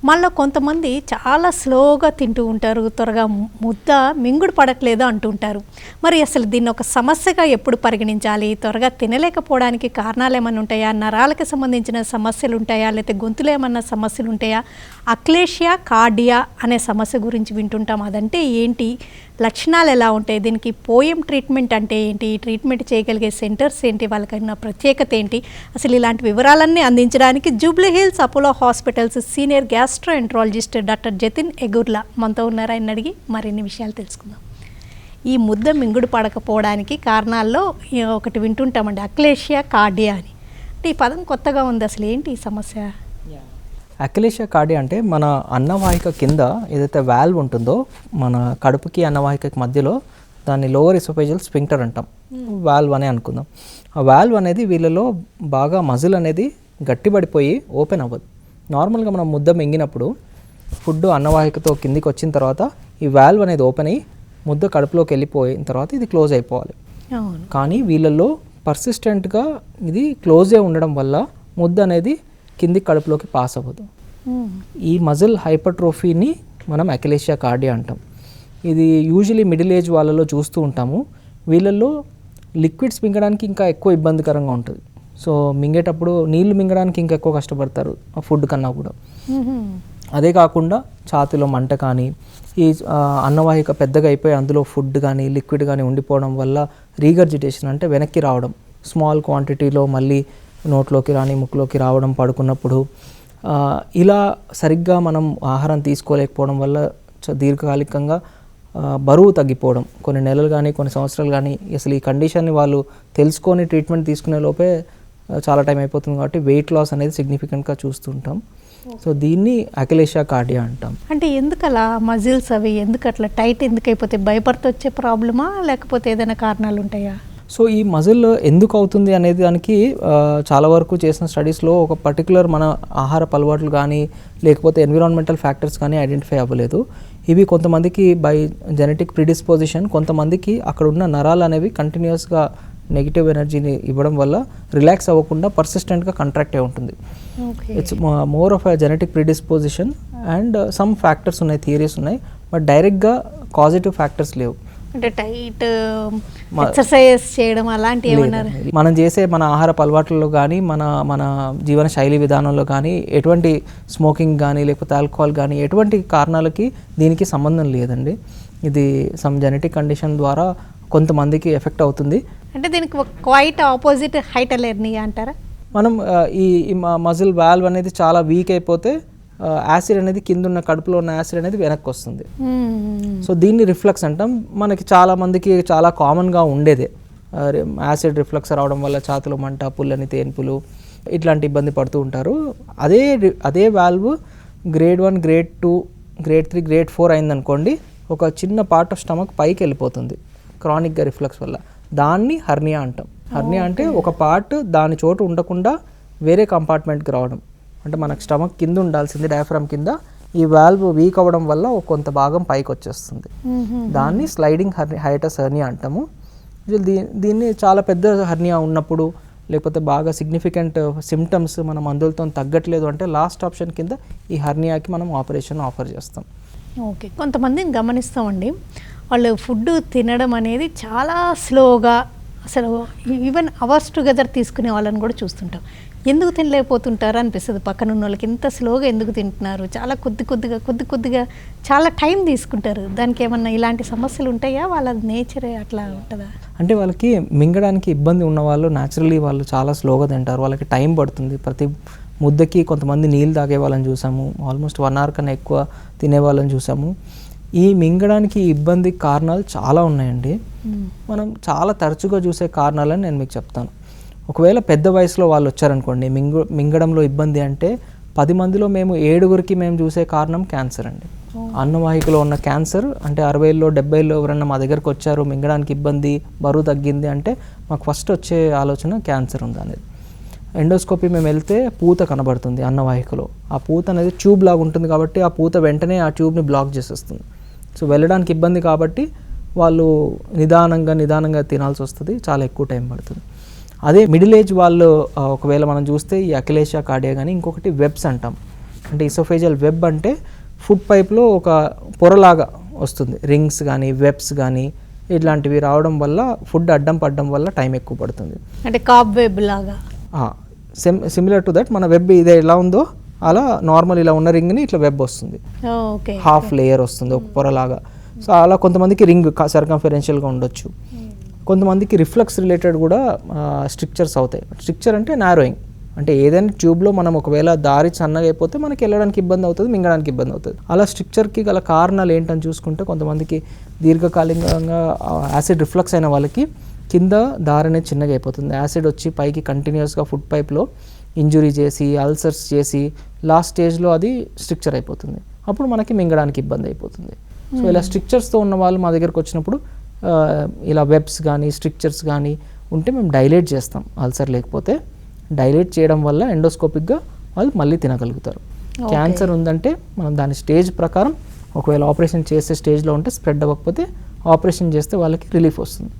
మళ్ళీ కొంతమంది చాలా స్లోగా తింటూ ఉంటారు, త్వరగా ముద్ద మింగుడు పడట్లేదు అంటుంటారు. మరి అసలు దీన్ని ఒక సమస్యగా ఎప్పుడు పరిగణించాలి? త్వరగా తినలేకపోవడానికి కారణాలు ఏమైనా ఉంటాయా? నరాలకు సంబంధించిన సమస్యలు ఉంటాయా? లేకపోతే గొంతులో ఏమన్నా సమస్యలు ఉంటాయా? అక్లేషియా కార్డియా అనే సమస్య గురించి వింటుంటాం. అదంటే ఏంటి? లక్షణాలు ఎలా ఉంటాయి? దీనికి పోయం ట్రీట్మెంట్ అంటే ఏంటి? ట్రీట్మెంట్ చేయగలిగే సెంటర్స్ ఏంటి? వాళ్ళకన్నా ప్రత్యేకత ఏంటి? అసలు ఇలాంటి వివరాలన్నీ అందించడానికి Jubilee Hills Apollo hospitals senior gastroenterologist doctor Jatin Egurla మనతో ఉన్నారు. ఆయన అడిగి మరిన్ని విషయాలు తెలుసుకుందాం. ఈ ముద్ద మింగుడు పడకపోవడానికి కారణాల్లో ఒకటి వింటుంటామండి, అక్లేషియా కార్డియా అని. అంటే ఈ పదం కొత్తగా ఉంది, అసలు ఏంటి ఈ సమస్య? అక్లేషియా కార్డియా అంటే మన అన్నవాహిక కింద ఏదైతే వాల్వ్ ఉంటుందో మన కడుపుకి అన్నవాహికకి మధ్యలో దాన్ని లోవర్ ఎసోఫేజియల్ స్ఫింక్టర్ అంటాం, వాల్వ్ అనే అనుకుందాం. ఆ వాల్వ్ అనేది వీళ్ళలో బాగా మజిల్ అనేది గట్టిపడిపోయి ఓపెన్ అవ్వదు. నార్మల్గా మనం ముద్ద మింగినప్పుడు ఫుడ్ అన్నవాహికతో కిందికి వచ్చిన తర్వాత ఈ వాల్వ్ అనేది ఓపెన్ అయ్యి ముద్ద కడుపులోకి వెళ్ళిపోయిన తర్వాత ఇది క్లోజ్ అయిపోవాలి. కానీ వీళ్ళల్లో పర్సిస్టెంట్గా ఇది క్లోజే ఉండడం వల్ల ముద్ద అనేది కింది కడుపులోకి పాస్ అవ్వదు. ఈ మజిల్ హైపర్ట్రోఫీని మనం అక్లేషియా కార్డియా అంటాం. ఇది యూజువలీ మిడిల్ ఏజ్ వాళ్ళలో చూస్తూ ఉంటాము. వీళ్ళల్లో లిక్విడ్స్ మింగడానికి ఇంకా ఎక్కువ ఇబ్బందికరంగా ఉంటుంది. సో మింగేటప్పుడు నీళ్లు మింగడానికి ఇంకా ఎక్కువ కష్టపడతారు ఫుడ్ కన్నా కూడా. అదే కాకుండా ఛాతీలో మంట కానీ, ఈ అన్నవాహిక పెద్దగా అయిపోయి అందులో ఫుడ్ కానీ లిక్విడ్ కానీ ఉండిపోవడం వల్ల రీగర్జిటేషన్ అంటే వెనక్కి రావడం, స్మాల్ క్వాంటిటీలో మళ్ళీ నోట్లోకి రాని ముక్కులోకి రావడం పడుకున్నప్పుడు, ఇలా సరిగ్గా మనం ఆహారం తీసుకోలేకపోవడం వల్ల దీర్ఘకాలికంగా బరువు తగ్గిపోవడం, కొన్ని నెలలు కానీ కొన్ని సంవత్సరాలు కానీ అసలు ఈ కండిషన్ని వాళ్ళు తెలుసుకొని ట్రీట్మెంట్ తీసుకునే లోపే చాలా టైం అయిపోతుంది. కాబట్టి వెయిట్ లాస్ అనేది సిగ్నిఫికెంట్గా చూస్తుంటాం. సో దీన్ని అక్లేషియా కార్డియా అంటాం. అంటే ఎందుకు అలా మజిల్స్ అవి ఎందుకు అట్లా టైట్ ఎందుకు అయిపోతే భయపడితే వచ్చే ప్రాబ్లమా లేకపోతే ఏదైనా కారణాలు ఉంటాయా? సో ఈ మజిల్ ఎందుకు అవుతుంది అనేది దానికి చాలా వరకు చేసిన స్టడీస్లో ఒక పర్టికులర్ మన ఆహారపు అలవాట్లు కానీ లేకపోతే ఎన్విరాన్మెంటల్ ఫ్యాక్టర్స్ కానీ ఐడెంటిఫై అవ్వలేదు. ఇవి కొంతమందికి బై జెనెటిక్ ప్రిడిస్పోజిషన్, కొంతమందికి అక్కడ ఉన్న నరాలు అనేవి కంటిన్యూస్గా నెగిటివ్ ఎనర్జీని ఇవ్వడం వల్ల రిలాక్స్ అవ్వకుండా పర్సిస్టెంట్గా కంట్రాక్ట్ అయి ఉంటుంది. It's more of a genetic predisposition and some factors ఉన్నాయి, థియరీస్ ఉన్నాయి, బట్ డైరెక్ట్గా కాజిటివ్ ఫ్యాక్టర్స్ లేవు. అంటే టైట్ ఎక్సర్సైజ్ చేయడం అలాంటి ఏమన్నారు? మనం చేసే మన ఆహారపు అలవాట్లలో కానీ మన జీవన శైలి విధానంలో కానీ ఎటువంటి స్మోకింగ్ కానీ లేకపోతే ఆల్కహాల్ కానీ ఎటువంటి కారణాలకి దీనికి సంబంధం లేదండి. ఇది సమ్ జెనెటిక్ కండిషన్ ద్వారా కొంతమందికి ఎఫెక్ట్ అవుతుంది. అంటే దీనికి క్వైట్ ఆపోజిట్ హైటర్నియా అంటారా? మనం ఈ మజిల్ వాల్వ్ అనేది చాలా వీక్ అయిపోతే యాసిడ్ అనేది కింద ఉన్న కడుపులో ఉన్న యాసిడ్ అనేది వెనక్కి వస్తుంది. సో దీన్ని రిఫ్లక్స్ అంటాం. మనకి చాలా మందికి చాలా కామన్గా ఉండేదే యాసిడ్ రిఫ్లక్స్ రావడం వల్ల ఛాతీలో మంట, పుల్లని తేన్పులు ఇట్లాంటి ఇబ్బంది పడుతూ ఉంటారు. అదే valve grade 1, grade 2, grade 3, grade 4 అయిందనుకోండి, ఒక చిన్న పార్ట్ ఆఫ్ స్టమక్ పైకి వెళ్ళిపోతుంది క్రానిక్గా రిఫ్లక్స్ వల్ల. దాన్ని హర్నియా అంటాం. హర్నియా అంటే ఒక పార్ట్ దాని చోటు ఉండకుండా వేరే కంపార్ట్మెంట్కి రావడం. అంటే మనకు స్టమక్ కింద ఉండాల్సింది డయాఫ్రామ్ కింద, ఈ వాల్వ్ వీక్ అవ్వడం వల్ల కొంత భాగం పైకి వచ్చేస్తుంది. దాన్ని స్లైడింగ్ హైటస్ హెర్నియా అంటాము. దీన్ని చాలా పెద్ద హెర్నియా ఉన్నప్పుడు లేకపోతే బాగా సిగ్నిఫికెంట్ సిమ్టమ్స్ మన మందులతో తగ్గట్లేదు అంటే లాస్ట్ ఆప్షన్ కింద ఈ హెర్నియాకి మనం ఆపరేషన్ ఆఫర్ చేస్తాం. ఓకే, కొంతమందిని గమనిస్తామండి, వాళ్ళు ఫుడ్ తినడం అనేది చాలా స్లోగా, అసలు ఈవెన్ అవర్స్ టుగెదర్ తీసుకునే వాళ్ళని కూడా చూస్తుంటాం. ఎందుకు తినలేకపోతుంటారు అనిపిస్తుంది పక్కన ఉన్న వాళ్ళకి. ఇంత స్లోగా ఎందుకు తింటున్నారు? చాలా కొద్దిగా చాలా టైం తీసుకుంటారు. దానికి ఏమన్నా ఇలాంటి సమస్యలు ఉంటాయా? వాళ్ళ నేచరే అట్లా ఉంటుందా? అంటే వాళ్ళకి మింగడానికి ఇబ్బంది ఉన్న వాళ్ళు న్యాచురల్లీ వాళ్ళు చాలా స్లోగా తింటారు. వాళ్ళకి టైం పడుతుంది. ప్రతి ముద్దకి కొంతమంది నీళ్ళు తాగే వాళ్ళని చూసాము, ఆల్మోస్ట్ 1 hour కన్నా ఎక్కువ తినే వాళ్ళని చూసాము. ఈ మింగడానికి ఇబ్బంది కారణాలు చాలా ఉన్నాయండి. మనం చాలా తరచుగా చూసే కారణాలని నేను మీకు చెప్తాను. ఒకవేళ పెద్ద వయసులో వాళ్ళు వచ్చారనుకోండి, మింగడంలో ఇబ్బంది అంటే 10 మందిలో మేము 7గురికి మేము చూసే కారణం క్యాన్సర్ అండి. అన్నవాహికలో ఉన్న క్యాన్సర్ అంటే 60లో 70లో ఎవరన్నా మా దగ్గరకు వచ్చారు మింగడానికి ఇబ్బంది, బరువు తగ్గింది అంటే మాకు ఫస్ట్ వచ్చే ఆలోచన క్యాన్సర్ ఉంది అనేది. ఎండోస్కోపీ మేము వెళ్తే పూత కనబడుతుంది అన్నవాహికలో. ఆ పూత అనేది ట్యూబ్ లాగా ఉంటుంది కాబట్టి ఆ పూత వెంటనే ఆ ట్యూబ్ని బ్లాక్ చేసేస్తుంది. సో వెళ్ళడానికి ఇబ్బంది కాబట్టి వాళ్ళు నిదానంగా తినాల్సి వస్తుంది, చాలా ఎక్కువ టైం పడుతుంది. అదే మిడిల్ ఏజ్ వాళ్ళు ఒకవేళ మనం చూస్తే ఈ అక్లేషియా కార్డియా కానీ ఇంకొకటి వెబ్స్ అంటాం. అంటే ఇసోఫేజియల్ వెబ్ అంటే ఫుడ్ పైప్లో ఒక పొరలాగా వస్తుంది, రింగ్స్ కానీ వెబ్స్ కానీ ఇట్లాంటివి రావడం వల్ల ఫుడ్ అడ్డం పడడం వల్ల టైం ఎక్కువ పడుతుంది. అంటే కాప్ వెబ్ లాగా సిమిలర్ టు దట్ మన వెబ్ ఇదే ఎలా ఉందో అలా నార్మల్ ఇలా ఉన్న రింగ్ని ఇట్లా వెబ్ వస్తుంది, హాఫ్ లేయర్ వస్తుంది ఒక పొరలాగా. సో అలా కొంతమందికి రింగ్ సర్కంఫరెన్షియల్గా ఉండొచ్చు, కొంతమందికి రిఫ్లక్స్ రిలేటెడ్ కూడా స్ట్రిక్చర్స్ అవుతాయి. స్ట్రిక్చర్ అంటే నారోయింగ్, అంటే ఏదైనా ట్యూబ్లో మనం ఒకవేళ దారి సన్నగా అయిపోతే మనకి వెళ్ళడానికి ఇబ్బంది అవుతుంది, మింగడానికి ఇబ్బంది అవుతుంది. అలా స్ట్రిక్చర్కి గల కారణాలు ఏంటని చూసుకుంటే కొంతమందికి దీర్ఘకాలికంగా యాసిడ్ రిఫ్లక్స్ అయిన వాళ్ళకి కింద దారి అనేది చిన్నగా అయిపోతుంది, యాసిడ్ వచ్చి పైకి కంటిన్యూస్గా ఫుడ్ పైప్లో ఇంజురీ చేసి అల్సర్స్ చేసి లాస్ట్ స్టేజ్లో అది స్ట్రిక్చర్ అయిపోతుంది, అప్పుడు మనకి మింగడానికి ఇబ్బంది అయిపోతుంది. సో ఇలా స్ట్రిక్చర్స్తో ఉన్న వాళ్ళు మా దగ్గరకు వచ్చినప్పుడు ఇలా వెబ్స్ కానీ స్ట్రిక్చర్స్ కానీ ఉంటే మేము డైలేట్ చేస్తాం. అల్సర్ లేకపోతే డైలేట్ చేయడం వల్ల ఎండోస్కోపిక్గా వాళ్ళు మళ్ళీ తినగలుగుతారు. క్యాన్సర్ ఉందంటే మనం దాని స్టేజ్ ప్రకారం ఒకవేళ ఆపరేషన్ చేసే స్టేజ్లో ఉంటే స్ప్రెడ్ అవ్వకపోతే ఆపరేషన్ చేస్తే వాళ్ళకి రిలీఫ్ వస్తుంది.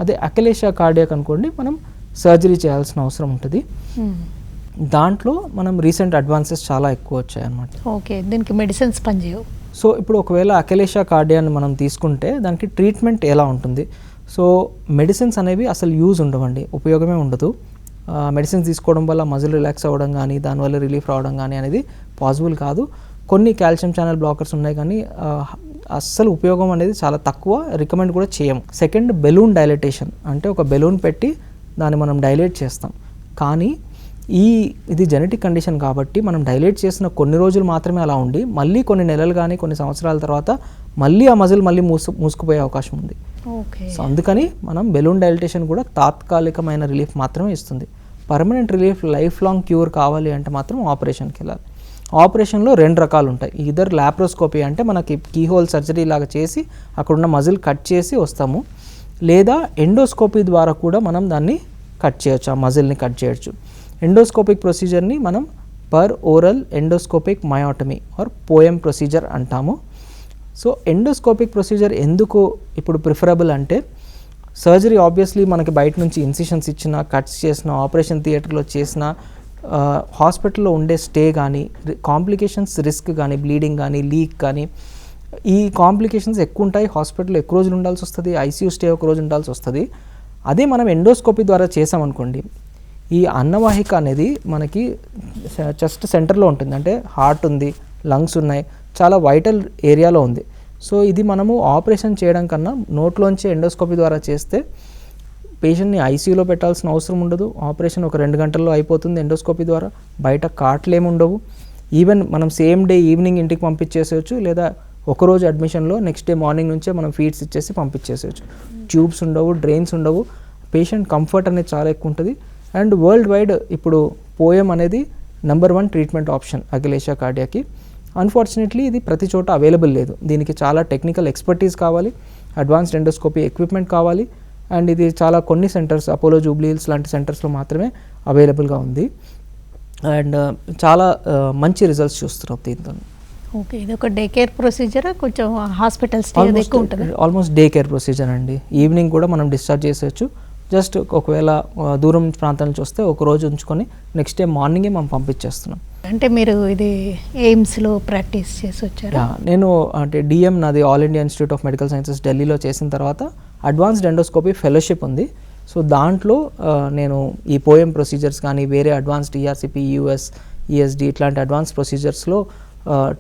అదే అకిలేషియా కార్డియాక్ అనుకోండి, మనం సర్జరీ చేయాల్సిన అవసరం ఉంటుంది. దాంట్లో మనం రీసెంట్ అడ్వాన్సెస్ చాలా ఎక్కువ వచ్చాయి అన్నమాట. ఓకే, దీనికి మెడిసిన్స్ పనిచేయవు. సో ఇప్పుడు ఒకవేళ అకిలేషియా కార్డియాని మనం తీసుకుంటే దానికి ట్రీట్మెంట్ ఎలా ఉంటుంది? సో మెడిసిన్స్ అనేవి అసలు యూజ్ ఉండవండి, ఉపయోగమే ఉండదు. మెడిసిన్స్ తీసుకోవడం వల్ల మజిల్ రిలాక్స్ అవ్వడం కానీ దానివల్ల రిలీఫ్ రావడం కానీ అనేది పాసిబుల్ కాదు. కొన్ని కాల్షియం ఛానల్ బ్లాకర్స్ ఉన్నాయి కానీ అస్సలు ఉపయోగం అనేది చాలా తక్కువ, రికమెండ్ కూడా చేయము. సెకండ్, బెలూన్ డైలటేషన్, అంటే ఒక బెలూన్ పెట్టి దాన్ని మనం డైలేట్ చేస్తాం. కానీ ఇది జెనెటిక్ కండిషన్ కాబట్టి మనం డైలేట్ చేసిన కొన్ని రోజులు మాత్రమే అలా ఉండి మళ్ళీ కొన్ని నెలలు కానీ కొన్ని సంవత్సరాల తర్వాత మళ్ళీ ఆ మజిల్ మళ్ళీ మూసుకుపోయే అవకాశం ఉంది. సో అందుకని మనం బెలూన్ డైలటేషన్ కూడా తాత్కాలికమైన రిలీఫ్ మాత్రమే ఇస్తుంది. Permanent relief, life long cure కావాలి అంటే మాత్రం ఆపరేషన్కి వెళ్ళాలి. ఆపరేషన్లో 2 రకాలు ఉంటాయి. ఇద్దరు ల్యాప్రోస్కోపీ అంటే మనకి కీహోల్ సర్జరీ లాగా చేసి అక్కడున్న మజిల్ కట్ చేసి వస్తాము, లేదా ఎండోస్కోపీ ద్వారా కూడా మనం దాన్ని కట్ చేయొచ్చు, ఆ మజిల్ని కట్ చేయొచ్చు. ఎండోస్కోపిక్ ప్రొసీజర్ని మనం per oral endoscopic myotomy or POEM procedure అంటాము. సో ఎండోస్కోపిక్ ప్రొసీజర్ ఎందుకు ఇప్పుడు ప్రిఫరబుల్ అంటే, సర్జరీ ఆబ్వియస్లీ మనకి బయట నుంచి ఇన్సిషన్స్ ఇచ్చిన, కట్స్ చేసిన, ఆపరేషన్ థియేటర్లో చేసిన, హాస్పిటల్లో ఉండే స్టే కానీ, కాంప్లికేషన్స్ రిస్క్ కానీ, బ్లీడింగ్ కానీ, లీక్ కానీ, ఈ కాంప్లికేషన్స్ ఎక్కువ ఉంటాయి. హాస్పిటల్లో ఎక్కువ రోజులు ఉండాల్సి వస్తుంది, ఐసీయూ స్టే ఒక రోజు ఉండాల్సి వస్తుంది. అదే మనం ఎండోస్కోపీ ద్వారా చేసామనుకోండి, ఈ అన్నవాహిక అనేది మనకి చెస్ట్ సెంటర్లో ఉంటుంది, అంటే హార్ట్ ఉంది, లంగ్స్ ఉన్నాయి, చాలా వైటల్ ఏరియాలో ఉంది. సో ఇది మనము ఆపరేషన్ చేయడం కన్నా నోట్లోంచి ఎండోస్కోపీ ద్వారా చేస్తే పేషెంట్ని ఐసీయూలో పెట్టాల్సిన అవసరం ఉండదు. ఆపరేషన్ ఒక 2 గంటల్లో అయిపోతుంది ఎండోస్కోపీ ద్వారా. బయట కాట్లు ఏమి ఉండవు. ఈవెన్ మనం సేమ్ డే ఈవినింగ్ ఇంటికి పంపించేసేయచ్చు, లేదా ఒకరోజు అడ్మిషన్లో నెక్స్ట్ డే మార్నింగ్ నుంచే మనం ఫీడ్స్ ఇచ్చేసి పంపించేసేయచ్చు. ట్యూబ్స్ ఉండవు, డ్రైన్స్ ఉండవు, పేషెంట్ కంఫర్ట్ అనేది చాలా ఎక్కువ ఉంటుంది. అండ్ వరల్డ్ వైడ్ ఇప్పుడు పోఎం అనేది నెంబర్ 1 ట్రీట్మెంట్ ఆప్షన్ అకిలేషియా కార్డియాకి. అన్ఫార్చునేట్లీ ఇది ప్రతి చోట అవైలబుల్ లేదు. దీనికి చాలా టెక్నికల్ ఎక్స్పర్టీస్ కావాలి, అడ్వాన్స్డ్ ఎండోస్కోపీ ఎక్విప్మెంట్ కావాలి. అండ్ ఇది చాలా కొన్ని సెంటర్స్, అపోలో జూబ్లీ హిల్స్ లాంటి సెంటర్స్లో మాత్రమే అవైలబుల్గా ఉంది. అండ్ చాలా మంచి రిజల్ట్స్ చూస్తున్నాం దీంతో. ఓకే, ఇది ఒక డే కేర్ ప్రొసీజర్, కొంచెం హాస్పిటల్ స్టే ఎక్కువ ఉంటుంది. ఆల్మోస్ట్ డే కేర్ ప్రొసీజర్ అండి. ఈవినింగ్ కూడా మనం డిశ్చార్జ్ చేసేయచ్చు. జస్ట్ ఒకవేళ దూరం ప్రాంతం నుంచి వస్తే ఒక రోజు ఉంచుకొని నెక్స్ట్ డే మార్నింగే మనం పంపించేస్తున్నాం. అంటే మీరు ఇది ఎయిమ్స్లో ప్రాక్టీస్ చేసి వచ్చారా? నేను అంటే డిఎం నాది all India institute of medical sciences ఢిల్లీలో చేసిన తర్వాత అడ్వాన్స్డ్ ఎండోస్కోపీ ఫెలోషిప్ ఉంది. సో దాంట్లో నేను ఈ పోఎం ప్రొసీజర్స్ కానీ వేరే అడ్వాన్స్డ్ ఈఆర్సిపి, యూఎస్, ఈఎస్డి ఇట్లాంటి అడ్వాన్స్ ప్రొసీజర్స్లో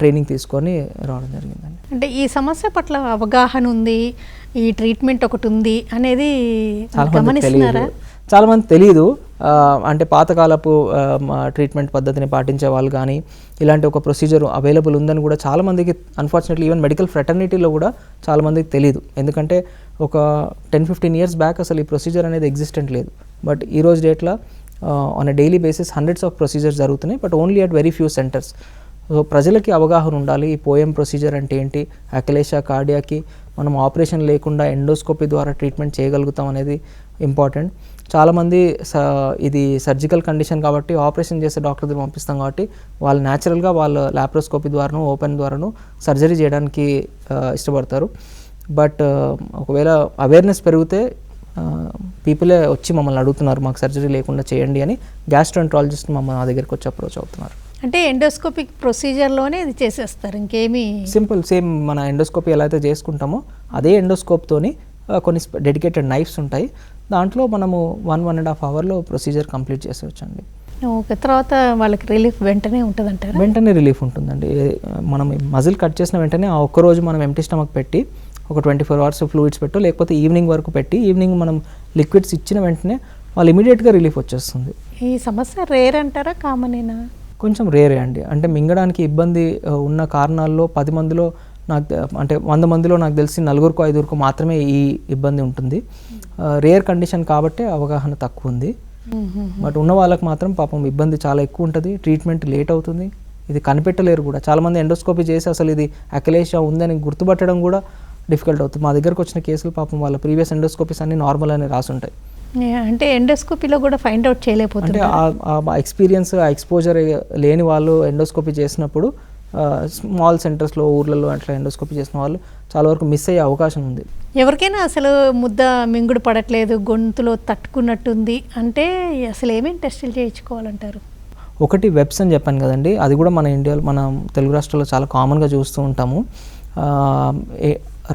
ట్రైనింగ్ తీసుకొని రావడం జరిగిందండి. అంటే ఈ సమస్య పట్ల అవగాహన ఉంది, ఈ ట్రీట్మెంట్ ఒకటి ఉంది అనేది గమనిస్తున్నారా? చాలామంది తెలియదు. అంటే పాతకాలపు ట్రీట్మెంట్ పద్ధతిని పాటించే వాళ్ళు కానీ ఇలాంటి ఒక ప్రొసీజర్ అవైలబుల్ ఉందని కూడా చాలామందికి అన్ఫార్చునేట్లీ ఈవెన్ మెడికల్ ఫ్రెటర్నిటీలో కూడా చాలామందికి తెలియదు. ఎందుకంటే ఒక 10-15 ఇయర్స్ బ్యాక్ అసలు ఈ ప్రొసీజర్ అనేది ఎగ్జిస్టెంట్ లేదు. బట్ ఈరోజు డేట్లో on a daily basis hundreds of procedures జరుగుతున్నాయి, but only at very few centres. So ప్రజలకి అవగాహన ఉండాలి, ఈ పోఎం ప్రొసీజర్ అంటే ఏంటి, అకిలేషియా కార్డియాకి మనం ఆపరేషన్ లేకుండా ఎండోస్కోపీ ద్వారా ట్రీట్మెంట్ చేయగలుగుతాం అనేది ఇంపార్టెంట్. చాలామంది ఇది సర్జికల్ కండిషన్ కాబట్టి ఆపరేషన్ చేసే డాక్టర్ దగ్గర పంపిస్తాం కాబట్టి వాళ్ళు న్యాచురల్గా వాళ్ళ ల్యాప్రోస్కోపీ ద్వారాను ఓపెన్ ద్వారాను సర్జరీ చేయడానికి ఇష్టపడతారు. బట్ ఒకవేళ అవేర్నెస్ పెరిగితే పీపులే వచ్చి మమ్మల్ని అడుగుతున్నారు, మాకు సర్జరీ లేకుండా చేయండి అని. గ్యాస్ట్రోఎంట్రాలజిస్ట్ మా దగ్గరికి వచ్చి అప్రోచ్ అవుతున్నారు. అంటే ఎండోస్కోపిక్ ప్రొసీజర్లోనే ఇది చేసేస్తారు, ఇంకేమీ సింపుల్ సేమ్ మన ఎండోస్కోపీ ఎలా అయితే చేసుకుంటామో అదే ఎండోస్కోప్తోని కొన్ని డెడికేటెడ్ నైఫ్స్ ఉంటాయి, దాంట్లో మనము 1.5 అవర్లో ప్రొసీజర్ కంప్లీట్ చేసేవచ్చండి. ఓకే. తర్వాత వాళ్ళకి రిలీఫ్ వెంటనే ఉంటుంది అంటారు? వెంటనే రిలీఫ్ ఉంటుందండి. మనం మజిల్ కట్ చేసిన వెంటనే ఆ ఒక్కరోజు మనం ఎంటీ స్టమక్ పెట్టి ఒక 24 అవర్స్ ఫ్లూయిడ్స్ పెట్టు, లేకపోతే ఈవినింగ్ వరకు పెట్టి ఈవినింగ్ మనం లిక్విడ్స్ ఇచ్చిన వెంటనే వాళ్ళు ఇమీడియట్గా రిలీఫ్ వచ్చేస్తుంది. ఈ సమస్య రేర్ అంటారా, కామనేనా? కొంచెం రేరే అండి. అంటే మింగడానికి ఇబ్బంది ఉన్న కారణాల్లో 10 మందిలో అంటే 100 మందిలో నాకు తెలిసి 4కో 5కో మాత్రమే ఈ ఇబ్బంది ఉంటుంది. రేర్ కండిషన్ కాబట్టి అవగాహన తక్కువ ఉంది. బట్ ఉన్న వాళ్ళకి మాత్రం పాపం ఇబ్బంది చాలా ఎక్కువ ఉంటుంది, ట్రీట్మెంట్ లేట్ అవుతుంది, ఇది కనిపెట్టలేరు కూడా. చాలామంది ఎండోస్కోపీ చేసి అసలు ఇది అకిలేషియా ఉందని గుర్తుపట్టడం కూడా డిఫికల్ట్ అవుతుంది. మా దగ్గరకు వచ్చిన కేసులు పాపం వాళ్ళ ప్రీవియస్ ఎండోస్కోపీస్ అన్ని నార్మల్ అని రాసి ఉంటాయి. అంటే ఎండోస్కోపీలో కూడా ఫైండ్ అవుట్ చేయలేకపోతుంది. అంటే ఆ ఎక్స్పీరియన్స్, ఆ ఎక్స్పోజర్ లేని వాళ్ళు ఎండోస్కోపీ చేసినప్పుడు స్మాల్ సెంటర్స్లో ఊర్లలో అట్లా ఎండోస్కోపీ చేసిన వాళ్ళు చాలా వరకు మిస్ అయ్యే అవకాశం ఉంది. ఎవరికైనా అసలు ముద్ద మింగుడు పడట్లేదు, గొంతులో తట్టుకున్నట్టుంది అంటే అసలు ఏమేమి టెస్టులు చేయించుకోవాలంటారు? ఒకటి వెబ్స్ అని చెప్పాను కదండి, అది కూడా మన ఇండియాలో మన తెలుగు రాష్ట్రాల్లో చాలా కామన్గా చూస్తూ ఉంటాము.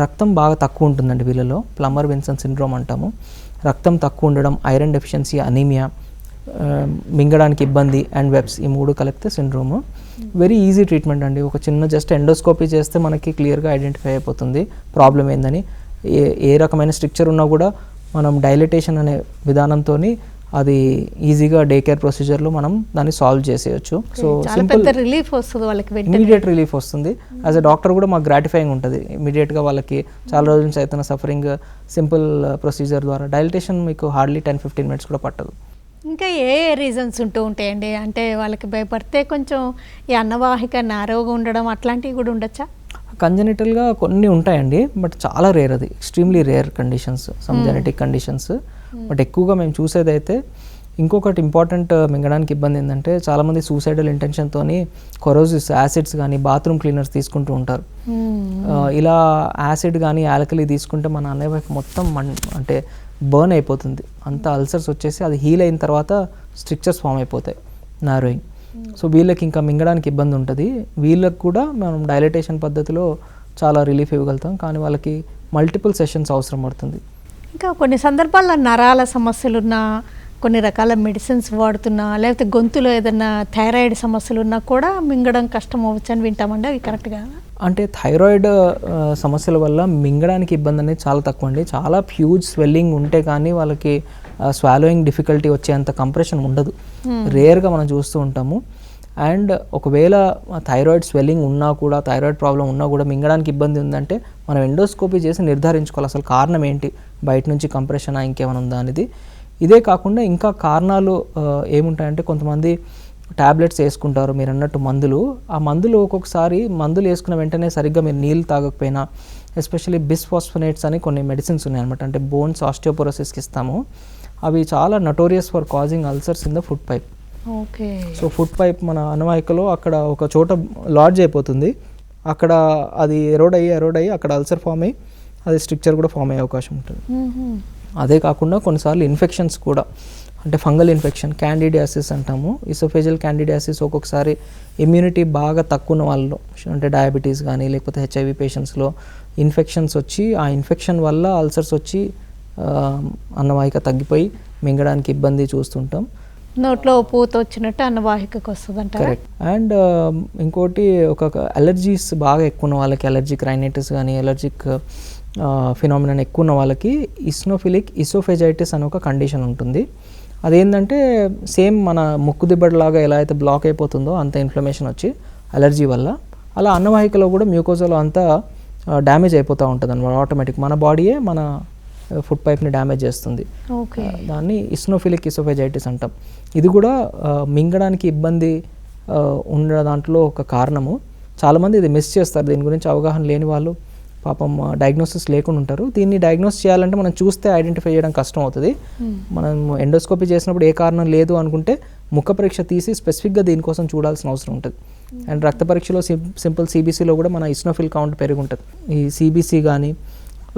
రక్తం బాగా తక్కువ ఉంటుందండి వీళ్ళలో, ప్లమ్మర్ విన్సన్ సిండ్రోమ్ అంటాము. రక్తం తక్కువ ఉండడం, ఐరన్ డెఫిషియన్సీ, అనీమియా, మింగడానికి ఇబ్బంది అండ్ వెబ్స్, ఈ 3 కలిపితే సిండ్రోమ్. వెరీ ఈజీ ట్రీట్మెంట్ అండి. ఒక చిన్న జస్ట్ ఎండోస్కోపీ చేస్తే మనకి క్లియర్గా ఐడెంటిఫై అయిపోతుంది ప్రాబ్లం ఏందని. ఏ రకమైన స్ట్రక్చర్ ఉన్నా కూడా మనం డైలటేషన్ అనే విధానంతో అది ఈజీగా డే కేర్ ప్రొసీజర్లో మనం దాన్ని సాల్వ్ చేసేయచ్చు. సో సింపుల్ రిలీఫ్ వస్తుంది వాళ్ళకి, ఇమీడియట్ రిలీఫ్ వస్తుంది. యాజ్ అ డాక్టర్ కూడా మాకు గ్రాటిఫైయింగ్ ఉంటుంది. ఇమీడియట్గా వాళ్ళకి చాలా రోజుల నుంచి అవుతున్న సఫరింగ్ సింపుల్ ప్రొసీజర్ ద్వారా డైలటేషన్ మీకు హార్డ్లీ 10-15 మినిట్స్ కూడా పట్టదు. ఇంకా ఏ రీజన్స్ ఉంటూ ఉంటాయండి? అంటే వాళ్ళకి భయపడితే కొంచెం ఈ అన్నవాహిక నారోగా ఉండడం అట్లాంటివి కూడా ఉండొచ్చా? కంజెనిటల్గా కొన్ని ఉంటాయండి, బట్ చాలా రేర్, అది extremely rare conditions, some genetic conditions. But ఎక్కువగా మేము చూసేదైతే ఇంకొకటి ఇంపార్టెంట్ మింగడానికి ఇబ్బంది ఏంటంటే చాలామంది సూసైడల్ ఇంటెన్షన్తో కొరోసివ్స్ యాసిడ్స్ కానీ బాత్రూమ్ క్లీనర్స్ తీసుకుంటూ ఉంటారు. ఇలా యాసిడ్ కానీ ఆల్కలీ తీసుకుంటే మన అన్నవాహిక మొత్తం అంటే బర్న్ అయిపోతుంది, అంత అల్సర్స్ వచ్చేసి అది హీల్ అయిన తర్వాత స్ట్రిక్చర్స్ ఫామ్ అయిపోతాయి, నారోయింగ్. సో వీళ్ళకి ఇంకా మింగడానికి ఇబ్బంది ఉంటుంది. వీళ్ళకి కూడా మనం డైలటేషన్ పద్ధతిలో చాలా రిలీఫ్ ఇవ్వగలుగుతాం, కానీ వాళ్ళకి మల్టిపుల్ సెషన్స్ అవసరం పడుతుంది. ఇంకా కొన్ని సందర్భాల్లో నరాల సమస్యలున్నా, కొన్ని రకాల మెడిసిన్స్ వాడుతున్నా, లేకపోతే గొంతులో ఏదైనా థైరాయిడ్ సమస్యలు ఉన్నా కూడా మింగడం కష్టం అవ్వచ్చు అని వింటామండి, అవి కరెక్ట్గా? అంటే థైరాయిడ్ సమస్యల వల్ల మింగడానికి ఇబ్బంది అనేది చాలా తక్కువ అండి. చాలా హ్యూజ్ స్వెల్లింగ్ ఉంటే కానీ వాళ్ళకి స్వాలోయింగ్ డిఫికల్టీ వచ్చేంత కంప్రెషన్ ఉండదు, రేర్గా మనం చూస్తూ ఉంటాము. అండ్ ఒకవేళ థైరాయిడ్ స్వెల్లింగ్ ఉన్నా కూడా, థైరాయిడ్ ప్రాబ్లం ఉన్నా కూడా మింగడానికి ఇబ్బంది ఉందంటే మనం ఎండోస్కోపీ చేసి నిర్ధారించుకోవాలి అసలు కారణం ఏంటి, బయట నుంచి కంప్రెషనా ఇంకేమైనా ఉందా అనేది. ఇదే కాకుండా ఇంకా కారణాలు ఏముంటాయంటే కొంతమంది ట్యాబ్లెట్స్ వేసుకుంటారు, మీరు అన్నట్టు మందులు. ఆ మందులు ఒక్కొక్కసారి మందులు వేసుకున్న వెంటనే సరిగ్గా మీరు నీళ్ళు తాగకపోయినా, ఎస్పెషల్లీ బిస్ఫాస్ఫోనేట్స్ అని కొన్ని మెడిసిన్స్ ఉన్నాయన్నమాట, అంటే బోన్స్ ఆస్టియోపోరోసిస్కి ఇస్తాము. అవి చాలా notorious for causing ulcers in the food pipe. Okay. So food pipe మన అన్నవాహికలో అక్కడ ఒక చోట లాడ్జ్ అయిపోతుంది, అక్కడ అది ఎరోడ్ అయ్యి అక్కడ అల్సర్ ఫామ్ అయ్యి అది స్ట్రిక్చర్ కూడా ఫామ్ అయ్యే అవకాశం ఉంటుంది. అదే కాకుండా కొన్నిసార్లు ఇన్ఫెక్షన్స్ కూడా, అంటే ఫంగల్ ఇన్ఫెక్షన్, క్యాండిడియాసిస్ అంటాము, ఇసోఫేజియల్ క్యాండిడియాసిస్. ఒక్కొక్కసారి ఇమ్యూనిటీ బాగా తక్కువ ఉన్న వాళ్ళు, అంటే డయాబెటీస్ కానీ లేకపోతే హెచ్ఐవి పేషెంట్స్లో ఇన్ఫెక్షన్స్ వచ్చి ఆ ఇన్ఫెక్షన్ వల్ల అల్సర్స్ వచ్చి అన్నవాహిక తగ్గిపోయి మింగడానికి ఇబ్బంది చూస్తుంటాం. నోట్లో పూత వచ్చినట్టు అన్నవాహికకు వస్తుందంట. కరెక్ట్. అండ్ ఇంకోటి ఒక అలర్జీస్ బాగా ఎక్కువ ఉన్న వాళ్ళకి, అలర్జిక్ రైనైటిస్ కానీ అలర్జిక్ ఫినామినన్ ఎక్కువ ఉన్న వాళ్ళకి ఇస్నోఫిలిక్ ఇసోఫేజైటిస్ అనే ఒక కండిషన్ ఉంటుంది. అదేంటంటే సేమ్ మన ముక్కు దిబ్బడిలాగా ఎలా అయితే బ్లాక్ అయిపోతుందో అంత ఇన్ఫ్లమేషన్ వచ్చి అలర్జీ వల్ల, అలా అన్నవాహికలో కూడా మ్యూకోజాలో అంతా డ్యామేజ్ అయిపోతూ ఉంటుంది అన్నమాట. ఆటోమేటిక్ మన బాడీయే మన ఫుడ్ పైప్ని డ్యామేజ్ చేస్తుంది. దాన్ని ఇస్నోఫిలిక్ ఇసోఫేజైటిస్ అంటాం. ఇది కూడా మింగడానికి ఇబ్బంది ఉన్న దాంట్లో ఒక కారణము. చాలామంది ఇది మిస్ చేస్తారు, దీని గురించి అవగాహన లేని వాళ్ళు పాపం డయాగ్నోసిస్ లేకుండా ఉంటారు. దీన్ని డయాగ్నోస్ చేయాలంటే మనం చూస్తే ఐడెంటిఫై చేయడం కష్టం అవుతుంది. మనం ఎండోస్కోపీ చేసినప్పుడు ఏ కారణం లేదు అనుకుంటే ముఖ పరీక్ష తీసి స్పెసిఫిక్గా దీనికోసం చూడాల్సిన అవసరం ఉంటుంది. అండ్ రక్త పరీక్షలో సింపుల్ సిబిసిలో కూడా మన ఇస్నోఫిల్ కౌంట్ పెరిగి ఉంటుంది. ఈ సిబిసి కానీ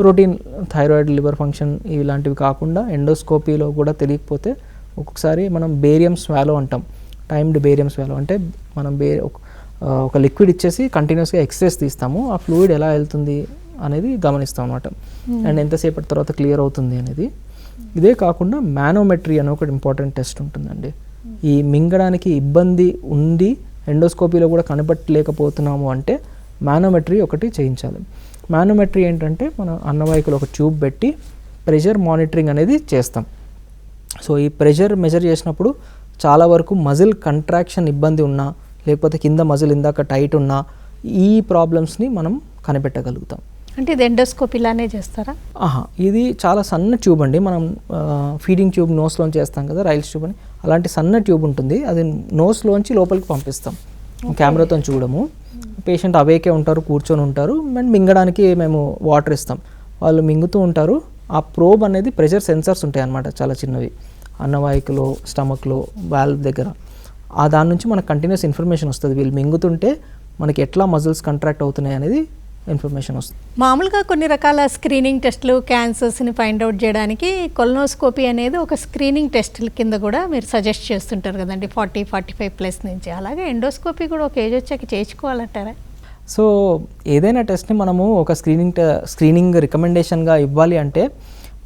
రొటీన్ థైరాయిడ్, లివర్ ఫంక్షన్ ఇలాంటివి కాకుండా ఎండోస్కోపీలో కూడా తెలియకపోతే ఒక్కొక్కసారి మనం బేరియం స్వాలో అంటాం, టైమ్డ్ బేరియం స్వాలో అంటే మనం ఒక లిక్విడ్ ఇచ్చేసి కంటిన్యూస్గా ఎక్స్రేస్ తీస్తాము, ఆ ఫ్లూయిడ్ ఎలా వెళ్తుంది అనేది గమనిస్తాం అనమాట. అండ్ ఎంతసేపటి తర్వాత క్లియర్ అవుతుంది అనేది. ఇదే కాకుండా మానోమెట్రీ అనే ఒక ఇంపార్టెంట్ టెస్ట్ ఉంటుందండి. ఈ మింగడానికి ఇబ్బంది ఉండి ఎండోస్కోపీలో కూడా కనపట్టలేకపోతున్నాము అంటే మానోమెట్రీ ఒకటి చేయించాలి. మానోమెట్రీ ఏంటంటే మన అన్నవాహికలో ఒక ట్యూబ్ పెట్టి ప్రెషర్ మానిటరింగ్ అనేది చేస్తాం. సో ఈ ప్రెషర్ మెజర్ చేసినప్పుడు చాలా వరకు మజిల్ కంట్రాక్షన్ ఇబ్బంది ఉన్నా, లేకపోతే కింద మజిల్ ఇందాక టైట్ ఉన్నా, ఈ ప్రాబ్లమ్స్ని మనం కనిపెట్టగలుగుతాం. అంటే ఇది ఎండోస్కోపీలానే చేస్తారా? ఇది చాలా సన్న ట్యూబ్ అండి. మనం ఫీడింగ్ ట్యూబ్ నోస్లోంచి చేస్తాం కదా, రైల్స్ ట్యూబ్ అని, అలాంటి సన్న ట్యూబ్ ఉంటుంది. అది నోస్లోంచి లోపలికి పంపిస్తాం, కెమెరాతో చూడము. పేషెంట్ అవేకే ఉంటారు, కూర్చొని ఉంటారు, అండ్ మింగడానికి మేము వాటర్ ఇస్తాం, వాళ్ళు మింగుతూ ఉంటారు. ఆ ప్రోబ్ అనేది ప్రెషర్ సెన్సర్స్ ఉంటాయి అన్నమాట, చాలా చిన్నవి, అన్నవాహికలో, స్టమక్లో, వాల్వ్ దగ్గర. దాని నుంచి మనకు కంటిన్యూస్ ఇన్ఫర్మేషన్ వస్తుంది. వీళ్ళు మింగుతుంటే మనకి ఎట్లా మజిల్స్ కంట్రాక్ట్ అవుతున్నాయి అనేది ఇన్ఫర్మేషన్ వస్తుంది. మామూలుగా కొన్ని రకాల స్క్రీనింగ్ టెస్టులు క్యాన్సర్స్ని ఫైండ్ అవుట్ చేయడానికి కొలనోస్కోపీ అనేది ఒక స్క్రీనింగ్ టెస్టుల కింద కూడా మీరు సజెస్ట్ చేస్తుంటారు కదండి, 40-45+ నుంచి. అలాగే ఎండోస్కోపీ కూడా ఒక ఏజ్ వచ్చాక చేయించుకోవాలంటారా? సో ఏదైనా టెస్ట్ని మనము ఒక స్క్రీనింగ్ రికమెండేషన్గా ఇవ్వాలి అంటే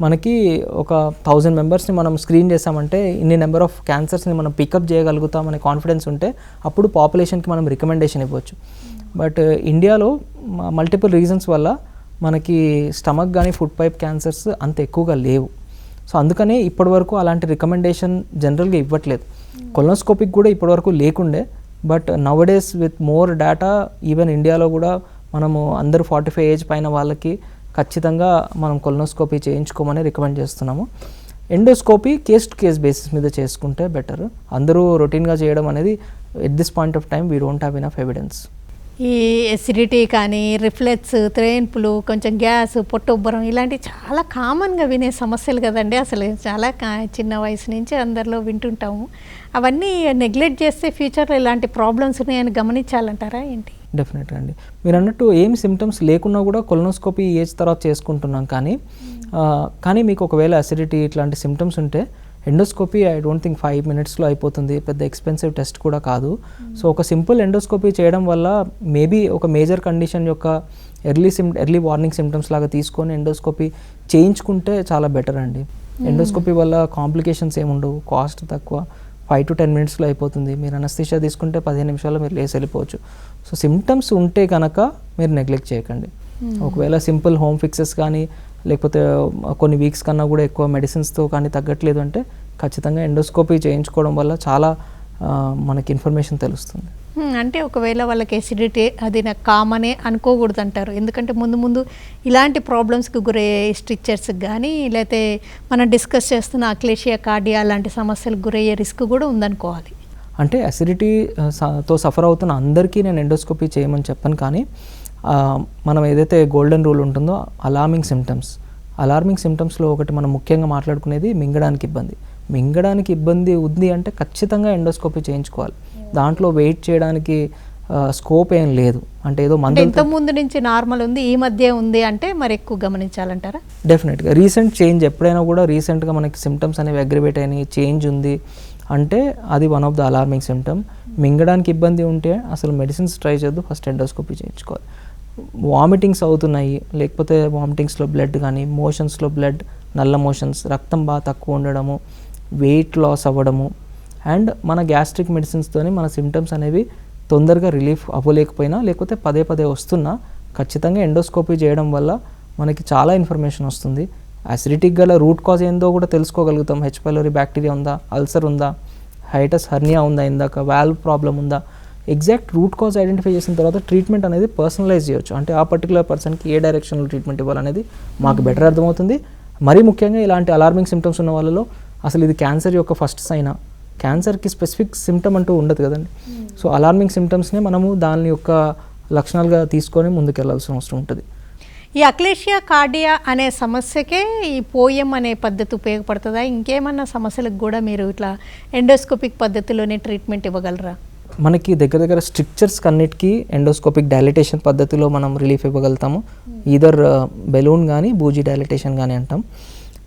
మనకి ఒక 1000 మెంబర్స్ని మనం స్క్రీన్ చేసామంటే ఇన్ని నెంబర్ ఆఫ్ క్యాన్సర్స్ని మనం పికప్ చేయగలుగుతాం అనే కాన్ఫిడెన్స్ ఉంటే అప్పుడు పాపులేషన్కి మనం రికమెండేషన్ ఇవ్వచ్చు. బట్ ఇండియాలో మల్టిపుల్ రీజన్స్ వల్ల మనకి స్టమక్ కానీ ఫుడ్ పైప్ క్యాన్సర్స్ అంత ఎక్కువగా లేవు. సో అందుకనే ఇప్పటివరకు అలాంటి రికమెండేషన్ జనరల్గా ఇవ్వట్లేదు. కొలనోస్కోపిక్ కూడా ఇప్పటివరకు లేకుండే, but నవడేస్ with more data even ఇండియాలో కూడా మనము అందరూ 45 ఏజ్ పైన వాళ్ళకి ఖచ్చితంగా మనం కొలనోస్కోపీ చేయించుకోమని రికమెండ్ చేస్తున్నాము. Endoscopy case to case basis మీద చేసుకుంటే బెటర్. అందరూ రొటీన్గా చేయడం అనేది at this point of time we don't have enough evidence. ఈ ఎసిడిటీ కానీ, రిఫ్లెక్స్, త్రేన్పులు, కొంచెం గ్యాస్, పొట్టొబ్బరం ఇలాంటివి చాలా కామన్గా వినే సమస్యలు కదండి. అసలు చాలా చిన్న వయసు నుంచి అందరిలో వింటుంటాము. అవన్నీ నెగ్లెక్ట్ చేస్తే ఫ్యూచర్లో ఇలాంటి ప్రాబ్లమ్స్ ఉన్నాయని గమనించాలంటారా ఏంటి? డెఫినెట్గా అండి. మీరు అన్నట్టు ఏం సిమ్టమ్స్ లేకున్నా కూడా కొలనోస్కోపీ ఏజ్ తర్వాత చేసుకుంటున్నాం, కానీ మీకు ఒకవేళ అసిడిటీ ఇట్లాంటి సిమ్టమ్స్ ఉంటే ఎండోస్కోపీ ఐ డోంట్ థింక్ 5 minutesలో అయిపోతుంది. పెద్ద ఎక్స్పెన్సివ్ టెస్ట్ కూడా కాదు. సో ఒక సింపుల్ ఎండోస్కోపీ చేయడం వల్ల మేబీ ఒక మేజర్ కండిషన్ యొక్క ఎర్లీ వార్నింగ్ సిమ్టమ్స్ లాగా తీసుకొని ఎండోస్కోపీ చేయించుకుంటే చాలా బెటర్ అండి. ఎండోస్కోపీ వల్ల కాంప్లికేషన్స్ ఏముండవు, కాస్ట్ తక్కువ, 5 to 10 minutesలో అయిపోతుంది. మీరు అనస్థీషియా తీసుకుంటే 15 నిమిషాల్లో మీరు లేసి వెళ్ళిపోవచ్చు. సో సిమ్టమ్స్ ఉంటే కనుక మీరు నెగ్లెక్ట్ చేయకండి. ఒకవేళ సింపుల్ హోమ్ ఫిక్సెస్ కానీ లేకపోతే కొన్ని వీక్స్ కన్నా కూడా ఎక్కువ మెడిసిన్స్తో కానీ తగ్గట్లేదు అంటే ఖచ్చితంగా ఎండోస్కోపీ చేయించుకోవడం వల్ల చాలా మనకి ఇన్ఫర్మేషన్ తెలుస్తుంది. అంటే ఒకవేళ వాళ్ళకి ఎసిడిటీ అది నాకు కామనే అనుకోకూడదు అంటారు. ఎందుకంటే ముందు ఇలాంటి ప్రాబ్లమ్స్కి గురయ్యే స్ట్రిక్చర్స్కి కానీ లేకపోతే మనం డిస్కస్ చేస్తున్న అక్లేషియా కార్డియా లాంటి సమస్యలకు గురయ్యే రిస్క్ కూడా ఉందనుకోవాలి. అంటే అసిడిటీతో సఫర్ అవుతున్న అందరికీ నేను ఎండోస్కోపీ చేయమని చెప్పను, కానీ మనం ఏదైతే గోల్డెన్ రూల్ ఉంటుందో అలార్మింగ్ సిమ్టమ్స్లో ఒకటి మనం ముఖ్యంగా మాట్లాడుకునేది మింగడానికి ఇబ్బంది ఉంది అంటే ఖచ్చితంగా ఎండోస్కోపీ చేయించుకోవాలి. దాంట్లో వెయిట్ చేయడానికి స్కోప్ ఏం లేదు. అంటే ఏదో మందు ఇంతకుముందు నుంచి నార్మల్ ఉంది, ఈ మధ్య ఉంది అంటే మరి ఎక్కువ గమనించాలంటారా? డెఫినెట్గా రీసెంట్ చేంజ్ ఎప్పుడైనా కూడా రీసెంట్గా మనకి సిమ్టమ్స్ అనేవి అగ్రివేట్ అయినాయి, చేంజ్ ఉంది అంటే అది one of the alarming symptom. మింగడానికి ఇబ్బంది ఉంటే అసలు మెడిసిన్స్ ట్రై చేయొద్దు, ఫస్ట్ ఎండోస్కోపీ చేయించుకోవాలి. వామిటింగ్స్ అవుతున్నాయి, లేకపోతే వామిటింగ్స్లో బ్లడ్ కానీ, మోషన్స్లో బ్లడ్, నల్ల మోషన్స్, రక్తం బాగా తక్కువ ఉండడము, వెయిట్ లాస్ అవ్వడము, అండ్ మన గ్యాస్ట్రిక్ మెడిసిన్స్తోని మన సిమ్టమ్స్ అనేవి తొందరగా రిలీఫ్ అవ్వలేకపోయినా లేకపోతే పదే వస్తున్నా ఖచ్చితంగా ఎండోస్కోపీ చేయడం వల్ల మనకి చాలా ఇన్ఫర్మేషన్ వస్తుంది. అసిడిటీకి గల రూట్ కాజ్ ఏందో కూడా తెలుసుకోగలుగుతాం. హెచ్ పైలోరీ బ్యాక్టీరియా ఉందా, అల్సర్ ఉందా, హైటస్ హర్నియా ఉందా, ఇందాక వాల్వ్ ప్రాబ్లం ఉందా, ఎగ్జాక్ట్ రూట్ కాజ్ ఐడెంటిఫై చేసిన తర్వాత ట్రీట్మెంట్ అనేది పర్సనలైజ్ చేయొచ్చు. అంటే ఆ పర్టికులర్ పర్సన్కి ఏ డైరెక్షన్లో ట్రీట్మెంట్ ఇవ్వాలనేది మాకు బెటర్ అర్థమవుతుంది. మరీ ముఖ్యంగా ఇలాంటి అలార్మింగ్ సిమ్టమ్స్ ఉన్న వాళ్ళలో అసలు ఇది క్యాన్సర్ యొక్క ఫస్ట్ సైనా, క్యాన్సర్కి స్పెసిఫిక్ సిమ్టమ్ అంటూ ఉండదు కదండి. సో అలార్మింగ్ సిమ్టమ్స్ని మనము దాని యొక్క లక్షణాలుగా తీసుకొని ముందుకెళ్లాల్సిన అవసరం ఉంటుంది. ఈ అక్లేషియా కార్డియా అనే సమస్యకే ఈ పోయం అనే పద్ధతి ఉపయోగపడుతుందా? ఇంకేమన్నా సమస్యలకు కూడా మీరు ఇట్లా ఎండోస్కోపిక్ పద్ధతిలోనే ట్రీట్మెంట్ ఇవ్వగలరా? మనకి దగ్గర స్ట్రిక్చర్స్ అన్నిటికీ ఎండోస్కోపిక్ డైలటేషన్ పద్ధతిలో మనం రిలీఫ్ ఇవ్వగలుగుతాము. ఈదర్ బెలూన్ కానీ బూజీ డైలటేషన్ కానీ అంటాం.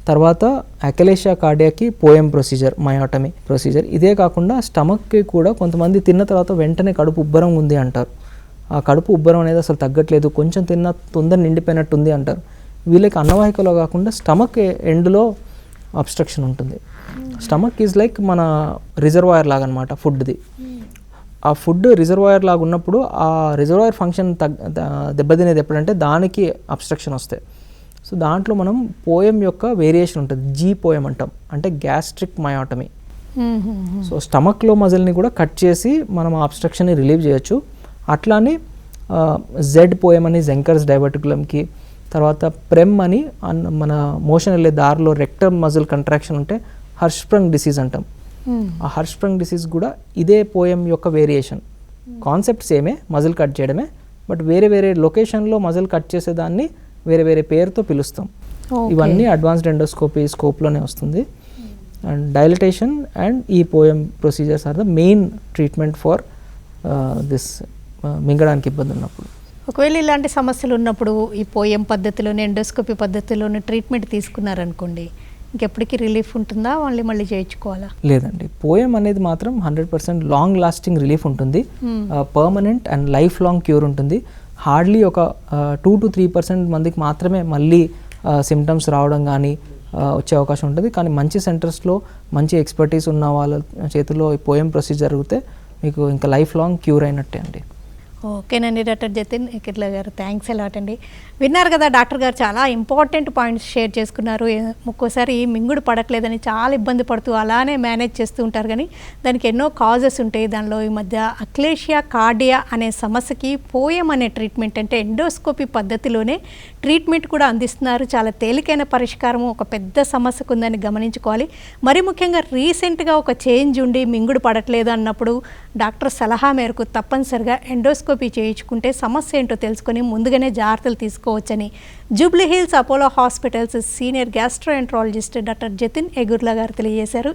తర్వాత అకలేషియా కార్డియాకి పోయం ప్రొసీజర్, మయోటమీ ప్రొసీజర్. ఇదే కాకుండా స్టమక్కి కూడా కొంతమంది తిన్న తర్వాత వెంటనే కడుపు ఉబ్బరం ఉంది అంటారు. ఆ కడుపు ఉబ్బరం అనేది అసలు తగ్గట్లేదు, కొంచెం తిన్న తొందర నిండిపోయినట్టుంది అంటారు. వీళ్ళకి అన్నవాహికలో కాకుండా స్టమక్ ఎండ్లో అబ్స్ట్రక్షన్ ఉంటుంది. స్టమక్ ఈజ్ లైక్ మన రిజర్వాయర్ లాగా అనమాట ఫుడ్ది. ఆ ఫుడ్ రిజర్వాయర్ లాగా ఉన్నప్పుడు ఆ రిజర్వాయర్ ఫంక్షన్ దెబ్బతినేది ఎప్పుడంటే దానికి అబ్స్ట్రక్షన్ వస్తాయి. సో దాంట్లో మనం పోయం యొక్క వేరియేషన్ ఉంటుంది, జీ పోయం అంటాం, అంటే గ్యాస్ట్రిక్ మయోటమీ. సో స్టమక్లో మజిల్ని కూడా కట్ చేసి మనం ఆ అబ్స్ట్రక్షన్ని రిలీవ్ చేయొచ్చు. అట్లానే జెడ్ పోయం అని జెంకర్స్ డైవర్టికులంకి, తర్వాత ప్రెమ్ అని మన మోషన్ వెళ్ళే దారిలో రెక్టమ్ మజిల్ కంట్రాక్షన్ ఉంటే హర్ష్స్ప్రంగ్ డిసీజ్ అంటాం. ఆ హర్ష్స్ప్రంగ్ డిసీజ్ కూడా ఇదే పోయం యొక్క వేరియేషన్. కాన్సెప్ట్ సేమే, మజిల్ కట్ చేయడమే, బట్ వేరే వేరే లొకేషన్లో మజిల్ కట్ చేసేదాన్ని వేరే వేరే పేరుతో పిలుస్తాం. ఇవన్నీ అడ్వాన్స్డ్ ఎండోస్కోపీ స్కోప్లోనే వస్తుంది. అండ్ డైలటేషన్ అండ్ ఈ POEM procedures are the main treatment for this మింగడానికి ఇబ్బంది ఉన్నప్పుడు. ఒకవేళ ఇలాంటి సమస్యలు ఉన్నప్పుడు ఈ పోయం పద్ధతిలోనే ఎండోస్కోపీ పద్ధతిలోనే ట్రీట్మెంట్ తీసుకున్నారనుకోండి, ఇంకెప్పటికీ రిలీఫ్ ఉంటుందా, మళ్ళీ చేయించుకోవాలా? లేదండి, పోయం అనేది మాత్రం 100% లాంగ్ లాస్టింగ్ రిలీఫ్ ఉంటుంది, permanent and life long cure ఉంటుంది. హార్డ్లీ ఒక 2 to 3% మందికి మాత్రమే మళ్ళీ సిమ్టమ్స్ రావడం కానీ వచ్చే అవకాశం ఉంటుంది. కానీ మంచి సెంటర్స్లో మంచి ఎక్స్పర్టీస్ ఉన్న వాళ్ళ చేతుల్లో ఈ పోయం ప్రొసీజర్ జరిగితే మీకు ఇంకా లైఫ్ లాంగ్ క్యూర్ అయినట్టే అండి. ఓకేనండి డాక్టర్ జతిన్ ఎకిర్ల గారు, థ్యాంక్స్ అలాట్ అండి. విన్నారు కదా డాక్టర్ గారు చాలా ఇంపార్టెంట్ పాయింట్స్ షేర్ చేసుకున్నారు. ఒక్కోసారి మింగుడు పడట్లేదని చాలా ఇబ్బంది పడుతూ అలానే మేనేజ్ చేస్తూ ఉంటారు, కానీ దానికి ఎన్నో కాజెస్ ఉంటాయి. దానిలో ఈ మధ్య అక్లేషియా కార్డియా అనే సమస్యకి పోయం అనే ట్రీట్మెంట్, అంటే ఎండోస్కోపీ పద్ధతిలోనే ట్రీట్మెంట్ కూడా అందిస్తున్నారు. చాలా తేలికైన పరిష్కారం ఒక పెద్ద సమస్యకు ఉందని గమనించుకోవాలి. మరి ముఖ్యంగా రీసెంట్గా ఒక చేంజ్ ఉండి మింగుడు పడట్లేదు అన్నప్పుడు డాక్టర్ సలహా మేరకు తప్పనిసరిగా ఎండోస్కోపీ చేయించుకుంటే సమస్య ఏంటో తెలుసుకొని ముందుగానే జాగ్రత్తలు తీసుకోవచ్చని Jubilee Hills Apollo hospitals senior gastroenterologist doctor Jatin Egurla గారు తెలియజేశారు.